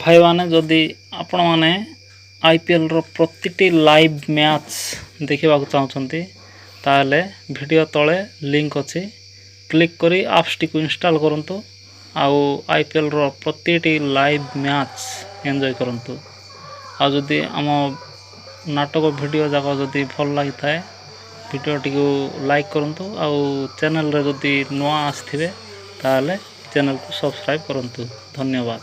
ଭାଇମାନେ ଯଦି ଆପଣମାନେ IPLର ପ୍ରତିଟି ଲାଇଭ୍ ମ୍ୟାଚ୍ ଦେଖିବାକୁ ଚାହୁଁଛନ୍ତି ତାହେଲେ ଭିଡ଼ିଓ ତଳେ ଲିଙ୍କ୍ ଅଛି, କ୍ଲିକ୍ କରି ଆପ୍ସଟିକୁ ଇନଷ୍ଟଲ୍ କରନ୍ତୁ ଆଉ IPLର ପ୍ରତିଟି ଲାଇଭ୍ ମ୍ୟାଚ୍ ଏନ୍ଜୟ କରନ୍ତୁ। ଆଉ ଯଦି ଆମ ନାଟକ ଭିଡ଼ିଓ ଯାକ ଯଦି ଭଲ ଲାଗିଥାଏ ଭିଡ଼ିଓଟିକୁ ଲାଇକ୍ କରନ୍ତୁ ଆଉ ଚ୍ୟାନେଲରେ ଯଦି ନୂଆ ଆସିଥିବେ ତାହେଲେ ଚ୍ୟାନେଲକୁ ସବସ୍କ୍ରାଇବ୍ କରନ୍ତୁ। ଧନ୍ୟବାଦ।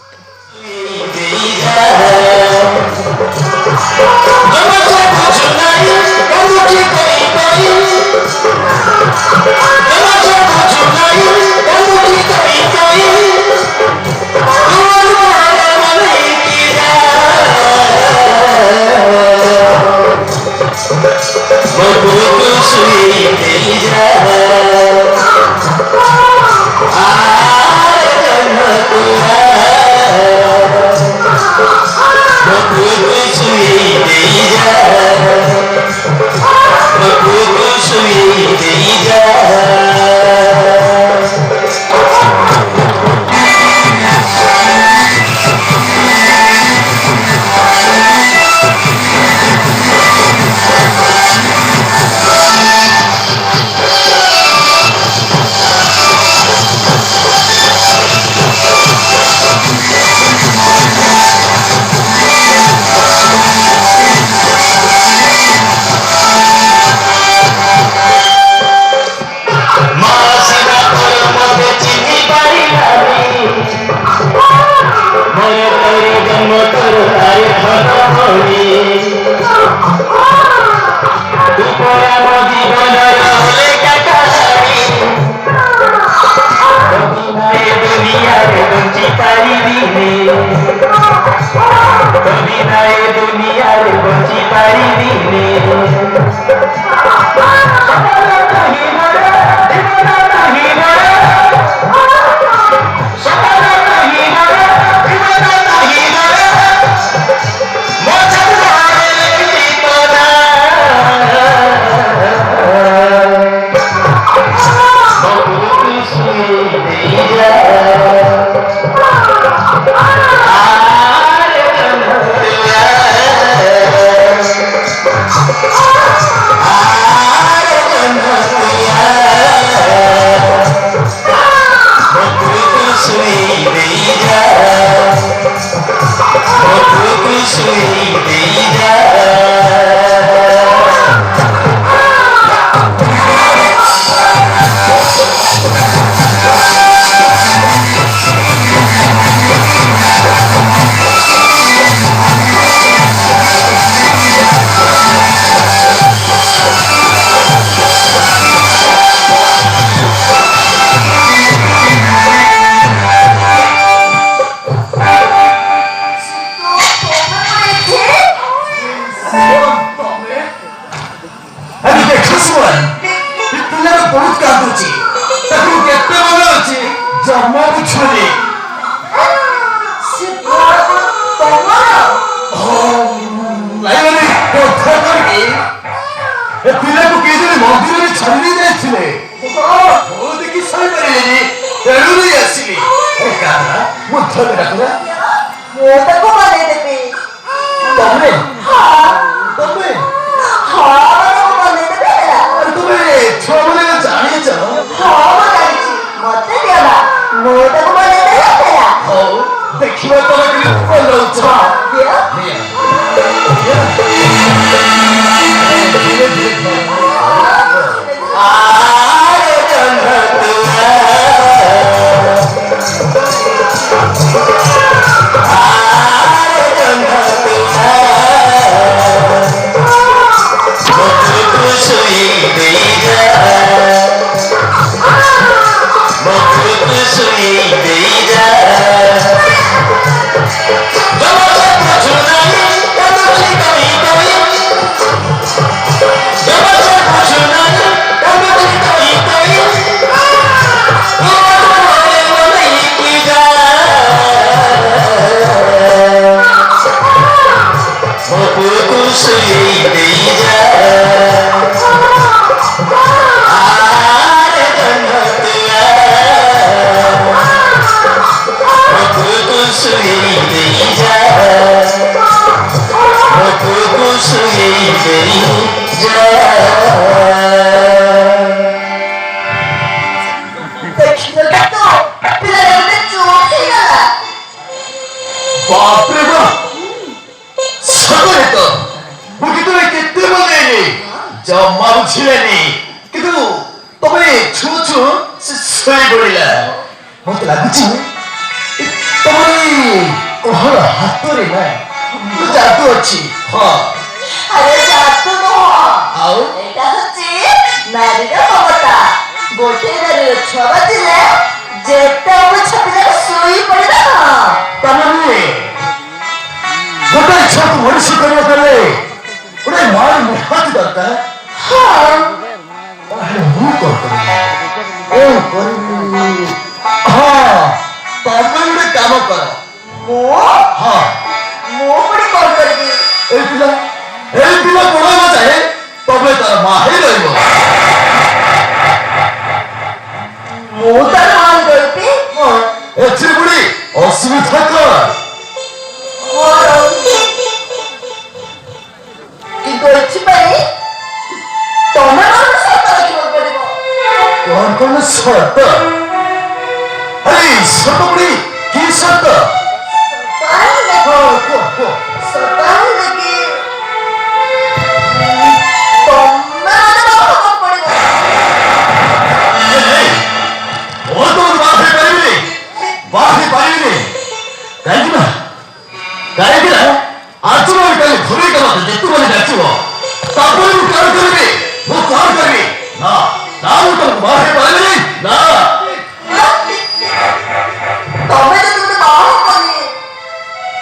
Come on, ବୁଝିଲେନି କିନ୍ତୁ ତମେ ଛୁଁ ଛୁଁ ଶୋଇ ପଡ଼ିଲା ମତେ ଲାଗୁଛି ତମରି କହଳ ହାତରେ ନା ଜାଦୁ ଅଛି ହଁ ଆରେ ଜାଦୁ ନୁହଁ ଆଉ ଏଇଟା ହଉଛି ନାରୀର ମମତା ଗୋଟେ ନାରୀର ଛୁଆ ବାଜିଲେ ଯେତେ ଛପିଲେ ଶୋଇ ପଡ଼ିଲା ତାମାନେ ଗୋଟେ ଛୁଆକୁ ମଣିଷ କରିବାକୁ ହେଲେ ଗୋଟେ ମାର ନିହାତି ଦରକାର ହଁ ତାହେଲେ ମୁଁ କଣ କରିବି ହଁ ତମେ ଗୋଟେ କାମ କର ମୁଁ ହଁ ମୁଁ ପୁଣି କଣ କରିବି ଏଇ ପିଲା ପଢାଇବା ଯାଏ ତମେ ତାର ମା ହେଇ ରହିବ ମୁଁ ତାର ମା ରହିବି ଏଥିରେ ପୁଣି ଅସୁବିଧା କଣ ମୋର କିନ୍ତୁ ଏଥିପାଇଁ ତମେ ମୋର ସତ ରଖିବାକୁ ପଡ଼ିବ କଣ ସର୍ତ୍ତ ଆରେ ସତ ପୁଣି କି ସର୍ତ୍ତ ତାହେଲେ ହଁ କୁହ ତାହେଲେ କି ତମେ ମୋତେ ରଖିବାକୁ ପଡ଼ିବ ମୁଁ ତ ବାହା ହେଇପାରିବିନି କାହିଁକି ନା ଆଜି ମୁଁ କାଲି ଘୁରେଇ ଦେବା ଯେତେବେଳେ ଯାଚିବ ତାପରେ ମୁଁ କଣ କରିବି ନା ମୁଁ ତମକୁ ବାହା ହେଇପାରିବିନି ନା ତମେ ଯଦି ମୋତେ ବାହା କଲି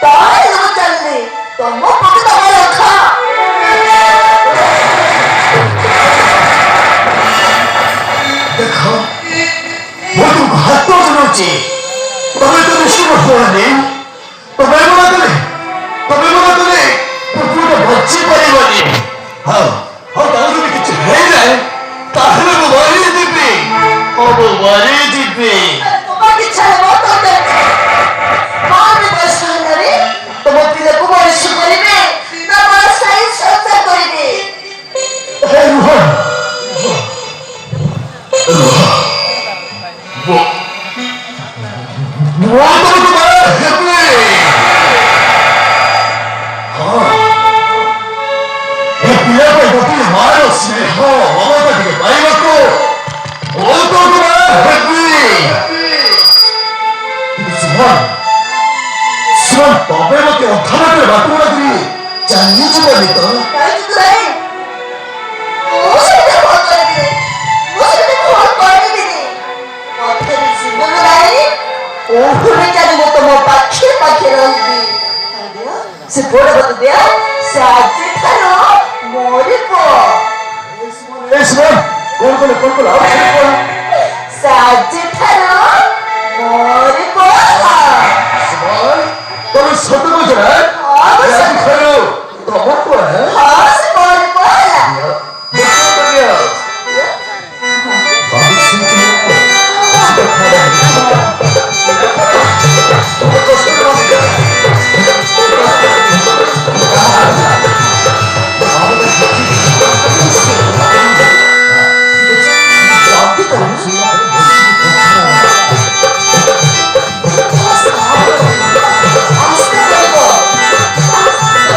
ତାହେଲେ ମୁଁ ଚାଲିଲି ତମ ପ୍ରତି ତମ ରଖ ଦେଖ ମୁଁ ତୁମକୁ ହାତ ଜଣାଉଛି ତମେ ତ ନିଶ୍ଚିତ ହୁଅନି ତମେ ମନା କଲେ ପୁଅଟା ବଞ୍ଚି ପାରିବନି ହଉ ତାର ଯଦି କିଛି ହେଇଯାଏ ତାହେଲେ ମୁଁ ମରିଯିବି তোমার ইচ্ছা হলো তোদের মার বয়স হলে তোমার পিলাকে বয়স করিবে না বড় সাই সংসার করিবে ତମେ ମତେ ଅଧାବାଟରେ ବାଟୁଣା କରି ଚାଲିଯିବନି ତ କାହିଁକି ତୁ ନାହିଁ ମୁଁ ସେଟା କଣ କରିବି ମୁଁ ସେଟା କଣ କରିବିନି ଅଥରେ ଜୀବନ ନାହିଁ ଓହୁରି ଚାଲିବ ତମ ପାଖେ ରହିବି ସେ ବଡ଼ କଥା ଦିଅ ସେ ଆଜିଠାରୁ ମରିବ କଣ କଲେ ଆଉ ସେ ଆଜିଠାରୁ